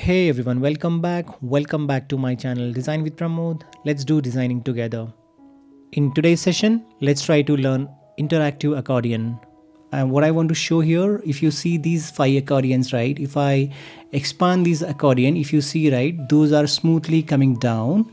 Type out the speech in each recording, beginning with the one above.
Hey everyone, welcome back. Welcome back to my channel Design with Pramod. Let's do designing together. In today's session, let's try to learn interactive accordion. And what I want to show here, if you see these 5 accordions, right? If I expand these accordion, if you see, right, those are smoothly coming down.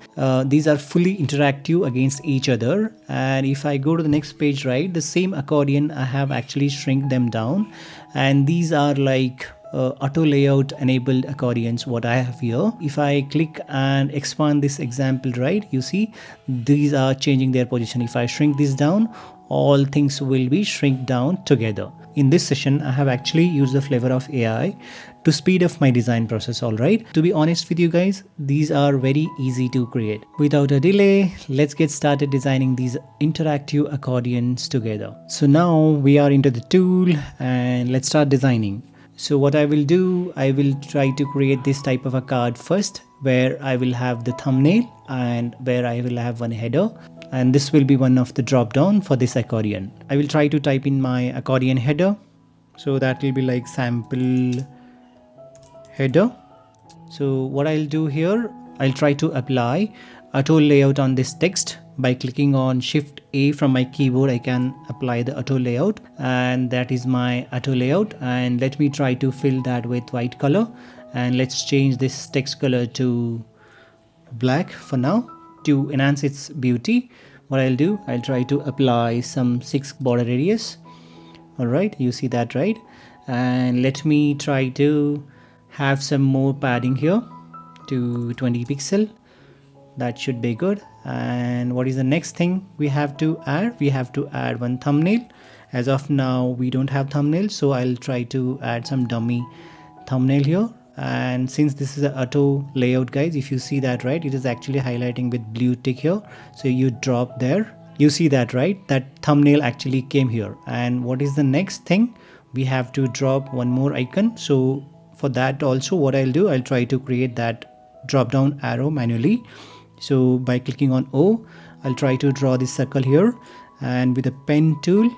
These are fully interactive against each other. And if I go to the next page, right, the same accordion, I have actually shrink them down. And these are like auto layout enabled accordions what I have here. If I click and expand this example, right, you see these are changing their position. If I shrink this down, all things will be shrink down together. In this session, I have actually used the flavor of AI to speed up my design process. All right, to be honest with you guys, these are very easy to create. Without a delay, let's get started designing these interactive accordions together. So now we are into the tool and let's start designing. So what I will do, I will try to create this type of a card first, where I will have the thumbnail and where I will have one header, and this will be one of the drop down for this accordion. I will try to type in my accordion header, so that will be like sample header. So what I'll do here, I'll try to apply auto layout on this text. By clicking on Shift A from my keyboard, I can apply the auto layout, and that is my auto layout. And let me try to fill that with white color, and let's change this text color to black for now to enhance its beauty. What I'll do, I'll try to apply some 6 border radius. All right, you see that, right? And let me try to have some more padding here to 20 pixel. That should be good. And what is the next thing we have to add? We have to add one thumbnail. As of now, we don't have thumbnail, so I'll try to add some dummy thumbnail here. And since this is an auto layout, guys, if you see that, right, it is actually highlighting with blue tick here. So you drop there, you see that, right, that thumbnail actually came here. And what is the next thing? We have to drop one more icon. So for that also, what I'll do, I'll try to create that drop down arrow manually. So by clicking on O, I'll try to draw this circle here, and with a pen tool,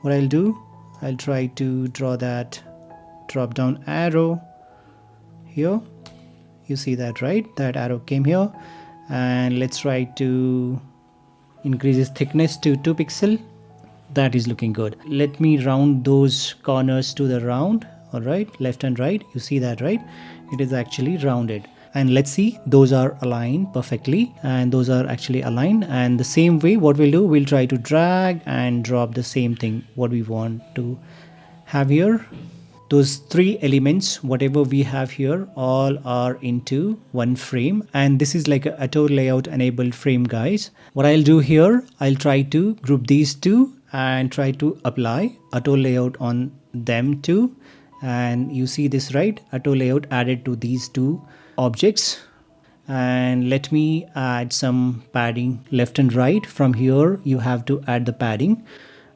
what I'll do, I'll try to draw that drop down arrow here. You see that, right? That arrow came here, and let's try to increase its thickness to 2 pixel. That is looking good. Let me round those corners to the round. All right, left and right, you see that, right? It is actually rounded. And let's see, those are aligned perfectly, and those are actually aligned. And the same way, what we'll do, we'll try to drag and drop the same thing what we want to have here. Those 3 elements, whatever we have here, all are into one frame, and this is like a auto layout enabled frame, guys. What I'll do here, I'll try to group these 2 and try to apply auto layout on them too. And you see this, right? Auto layout added to these 2 objects. And let me add some padding left and right. From here you have to add the padding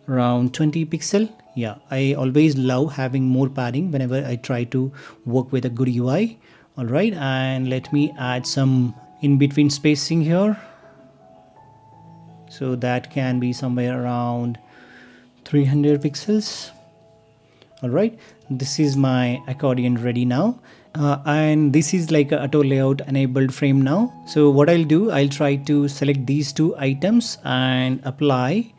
around 20 pixel. Yeah, I always love having more padding whenever I try to work with a good UI. All right, and let me add some in between spacing here, so that can be somewhere around 300 pixels. All right, this is my accordion ready now. And this is like a auto layout enabled frame now. So what I'll do, I'll try to select these 2 items and apply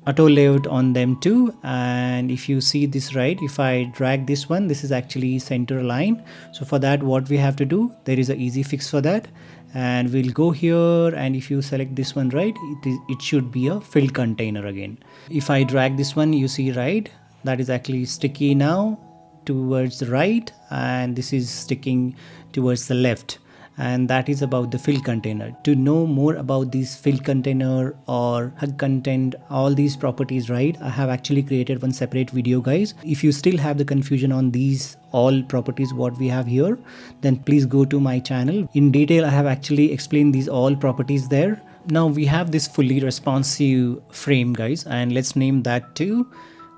auto layout on them too. And if you see this, right, if I drag this one, this is actually center line. So for that, what we have to do, there is an easy fix for that. And we'll go here, and if you select this one, right, it should be a fill container again. If I drag this one, you see, right, that is actually sticky now towards the right, and this is sticking towards the left, and that is about the fill container. To know more about this fill container or hug content, all these properties, right, I have actually created one separate video, guys. If you still have the confusion on these all properties what we have here, then please go to my channel. In detail, I have actually explained these all properties there. Now we have this fully responsive frame, guys, and let's name that too.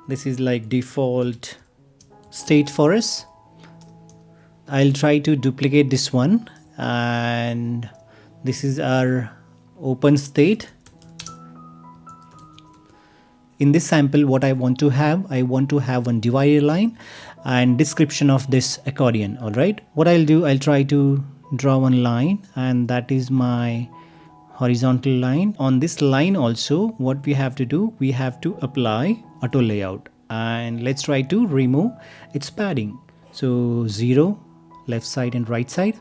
This is like default state for us. I'll try to duplicate this one, and this is our open state. In this sample, what I want to have one divider line, and description of this accordion. All right, what I'll do, I'll try to draw one line, and that is my horizontal line. On this line also, what we have to do, we have to apply auto layout, and let's try to remove its padding. So 0 left side and right side,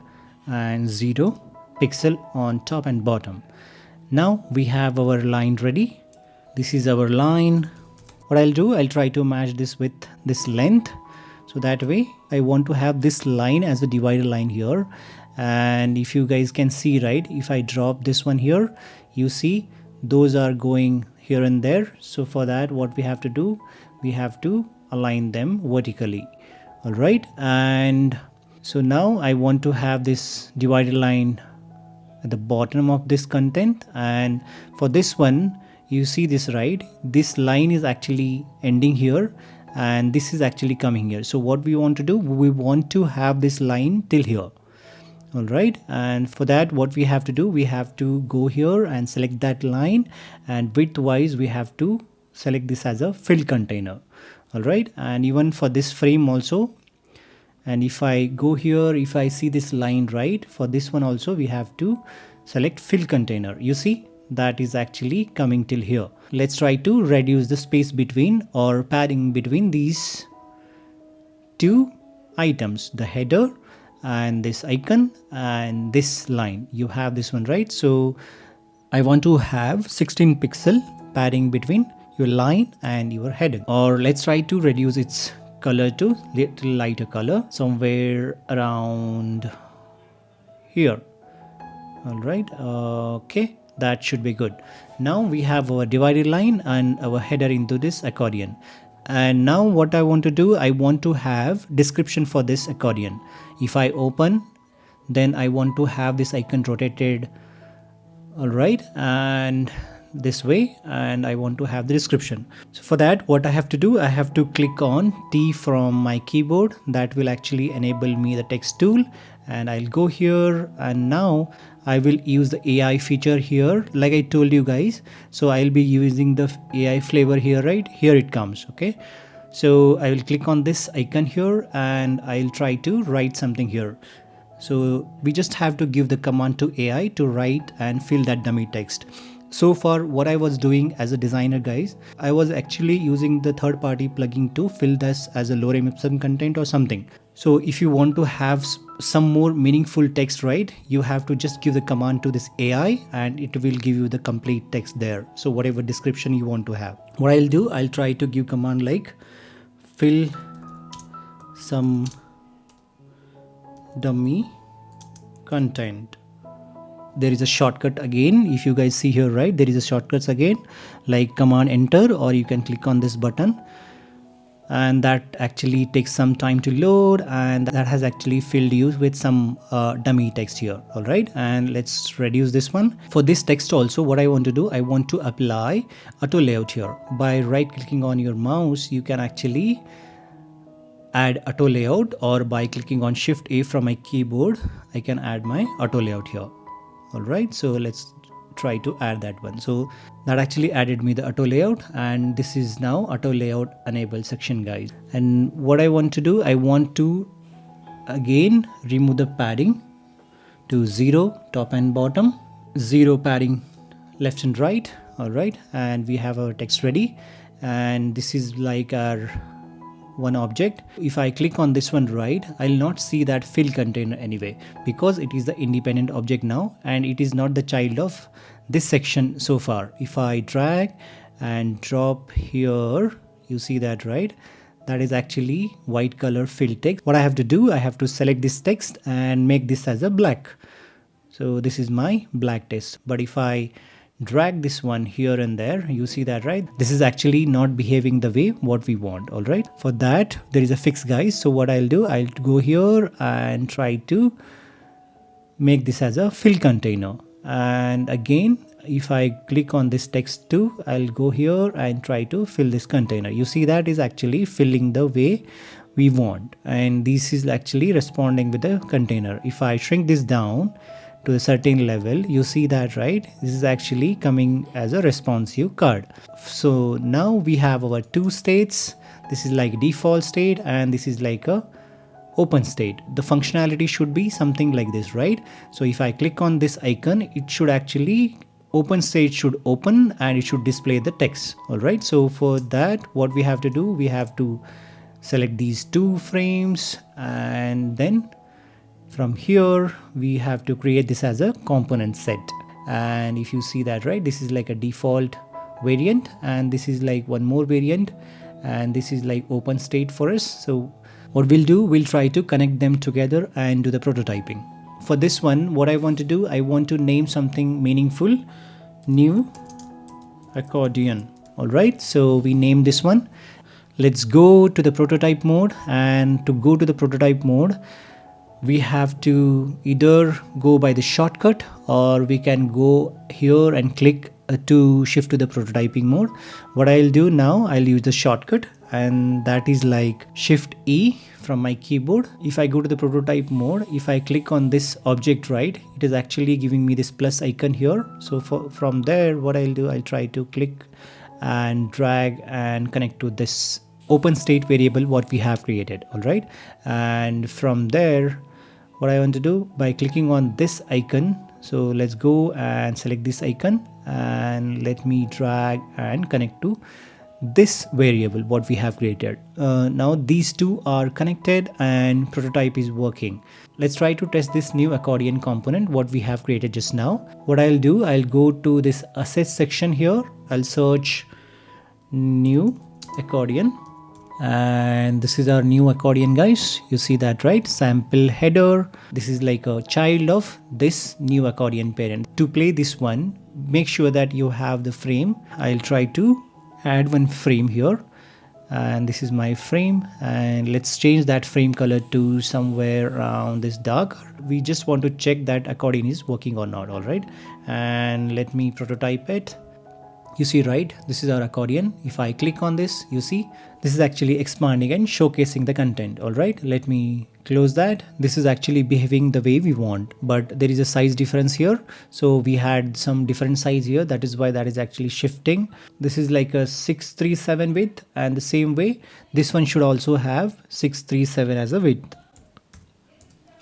and 0 pixel on top and bottom. Now we have our line ready. This is our line. What I'll do, I'll try to match this with this length, so that way I want to have this line as a divider line here. And if you guys can see, right, if I drop this one here, you see those are going here and there. So for that, what we have to do, we have to align them vertically. All right, and so now I want to have this divider line at the bottom of this content, and for this one, you see this, right, this line is actually ending here and this is actually coming here. So what we want to do, we want to have this line till here. All right, and for that, what we have to do, we have to go here and select that line, and width wise we have to select this as a fill container. All right, and even for this frame also, and if I go here, if I see this line, right, for this one also we have to select fill container. You see that is actually coming till here. Let's try to reduce the space between or padding between these two items, the header and this icon and this line. You have this one, right? So I want to have 16 pixel padding between your line and your header. Or let's try to reduce its color to little lighter color, somewhere around here. All right, okay, that should be good. Now we have our divided line and our header into this accordion. And now what I want to do, I want to have description for this accordion. If I open, then I want to have this icon rotated, all right, and this way, and I want to have the description. So for that, what I have to do, I have to click on T from my keyboard. That will actually enable me the text tool, and I'll go here, and now I will use the AI feature here, like I told you guys. So I'll be using the AI Flavour here, right? Here it comes, okay? So I will click on this icon here and I'll try to write something here. So we just have to give the command to AI to write and fill that dummy text. So far, what I was doing as a designer, guys, I was actually using the third-party plugin to fill this as a lorem ipsum content or something. So if you want to have some more meaningful text, right, you have to just give the command to this AI and it will give you the complete text there. So whatever description you want to have. What I'll do, I'll try to give command like fill some dummy content. There is a shortcut again. If you guys see here, right, there is a shortcuts again, like command enter, or you can click on this button, and that actually takes some time to load, and that has actually filled you with some dummy text here. All right, and let's reduce this one. For this text also, what I want to do, I want to apply auto layout here. By right clicking on your mouse, you can actually add auto layout, or by clicking on Shift A from my keyboard, I can add my auto layout here. All right, so let's try to add that one. So that actually added me the auto layout, and this is now auto layout enabled section, guys. And what I want to do, I want to again remove the padding to 0 top and bottom, 0 padding left and right. All right, and we have our text ready, and this is like our one object. If I click on this one, right, I'll not see that fill container anyway, because it is the independent object now and it is not the child of this section so far. If I drag and drop here, you see that, right, that is actually white color fill text. What I have to do, I have to select this text and make this as a black. So this is my black text. But if I drag this one here and there, you see that, right, this is actually not behaving the way what we want. All right, for that there is a fix, guys. So what I'll do, I'll go here and try to make this as a fill container, and again if I click on this text too, I'll go here and try to fill this container. You see that is actually filling the way we want, and this is actually responding with the container. If I shrink this down to a certain level, you see that, right, this is actually coming as a responsive card. So now we have our two states. This is like default state and this is like a open state. The functionality should be something like this, right? So if I click on this icon, it should actually open state should open and it should display the text. All right, so for that what we have to do, we have to select these two frames and then from here we have to create this as a component set. And if you see that, right, this is like a default variant and this is like one more variant and this is like open state for us. So what we'll do, we'll try to connect them together and do the prototyping. For this one, what I want to do, I want to name something meaningful, new accordion. All right, so we name this one. Let's go to the prototype mode, and to go to the prototype mode, we have to either go by the shortcut or we can go here and click to shift to the prototyping mode. What I'll do now, I'll use the shortcut and that is like Shift E from my keyboard. If I go to the prototype mode, if I click on this object, right, it is actually giving me this plus icon here. So from there, what I'll do, I'll try to click and drag and connect to this open state variable what we have created. All right, and from there what I want to do, by clicking on this icon, so let's go and select this icon and let me drag and connect to this variable what we have created. Now these two are connected and prototype is working. Let's try to test this new accordion component what we have created just now. What I'll do, I'll go to this assets section here, I'll search new accordion and this is our new accordion, guys. You see that, right? Sample header. This is like a child of this new accordion parent. To play this one, make sure that you have the frame. I'll try to add one frame here and this is my frame, and let's change that frame color to somewhere around this dark. We just want to check that accordion is working or not. All right, and let me prototype it. You see, right, this is our accordion. If I click on this, you see this is actually expanding and showcasing the content. All right, let me close that. This is actually behaving the way we want, but there is a size difference here. So we had some different size here, that is why that is actually shifting. This is like a 637 width, and the same way this one should also have 637 as a width.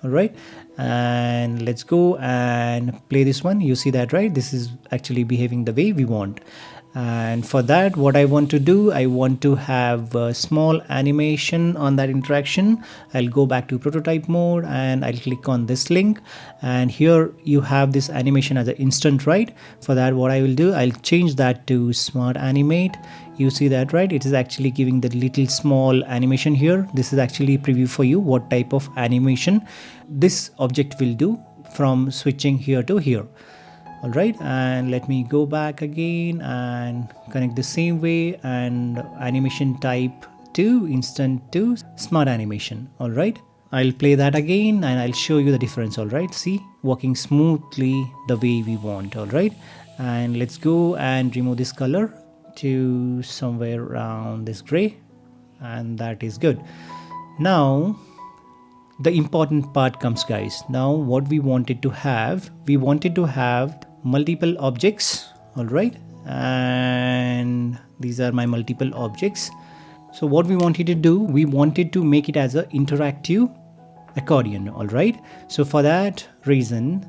All right, and let's go and play this one. You see that, right? This is actually behaving the way we want. And for that, what I want to do, I want to have a small animation on that interaction. I'll go back to prototype mode and I'll click on this link, and here you have this animation as an instant, right? For that, what I will do, I'll change that to smart animate. You see that, right? It is actually giving the little small animation here. This is actually preview for you what type of animation this object will do from switching here to here. All right, and let me go back again and connect the same way, and animation type to instant to smart animation. All right, I'll play that again and I'll show you the difference. All right, see, working smoothly the way we want. All right, and let's go and remove this color to somewhere around this gray, and that is good. Now the important part comes, guys. Now what we wanted to have multiple objects. All right, and these are my multiple objects. So what we wanted to do, we wanted to make it as an interactive accordion. All right, so for that reason,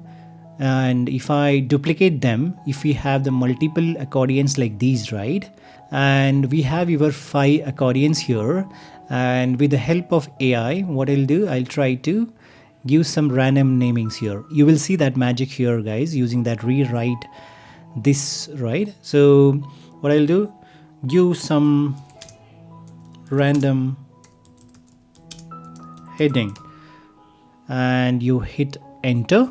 and if I duplicate them, if we have the multiple accordions like these, right, and we have our 5 accordions here, and with the help of AI, what I'll do, I'll try to give some random namings here. You will see that magic here, guys, using that rewrite this, right? So what I'll do, give some random heading and you hit enter,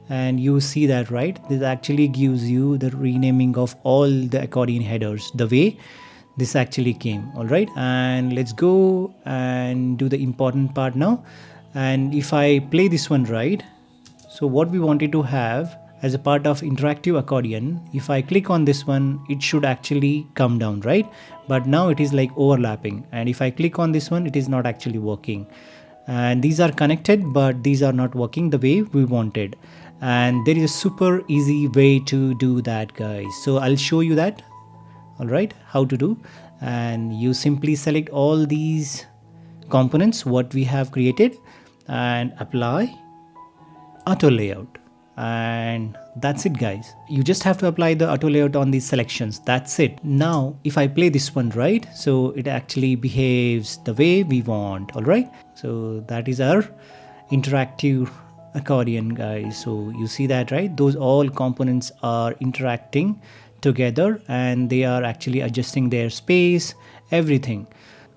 and you see that, right, this actually gives you the renaming of all the accordion headers the way this actually came. All right, and let's go and do the important part now. And if I play this one, right, so what we wanted to have as a part of interactive accordion, if I click on this one, it should actually come down, right? But now it is like overlapping, and if I click on this one, it is not actually working. And these are connected, but these are not working the way we wanted. And there is a super easy way to do that, guys. So I'll show you that. All right, how to do. and you simply select all these components what we have created and apply auto layout, and that's it guys. You just have to apply the auto layout on these selections. That's it. Now if I play this one, right, so it actually behaves the way we want. All right, so that is our interactive accordion guys. So you see that, right, those all components are interacting together and they are actually adjusting their space, everything.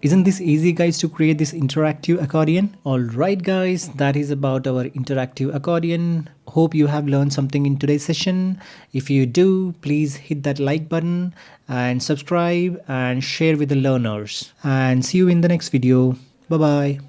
Isn't this easy guys to create this interactive accordion? Alright guys, that is about our interactive accordion. Hope you have learned something in today's session. If you do, please hit that like button and subscribe and share with the learners. And see you in the next video. Bye bye.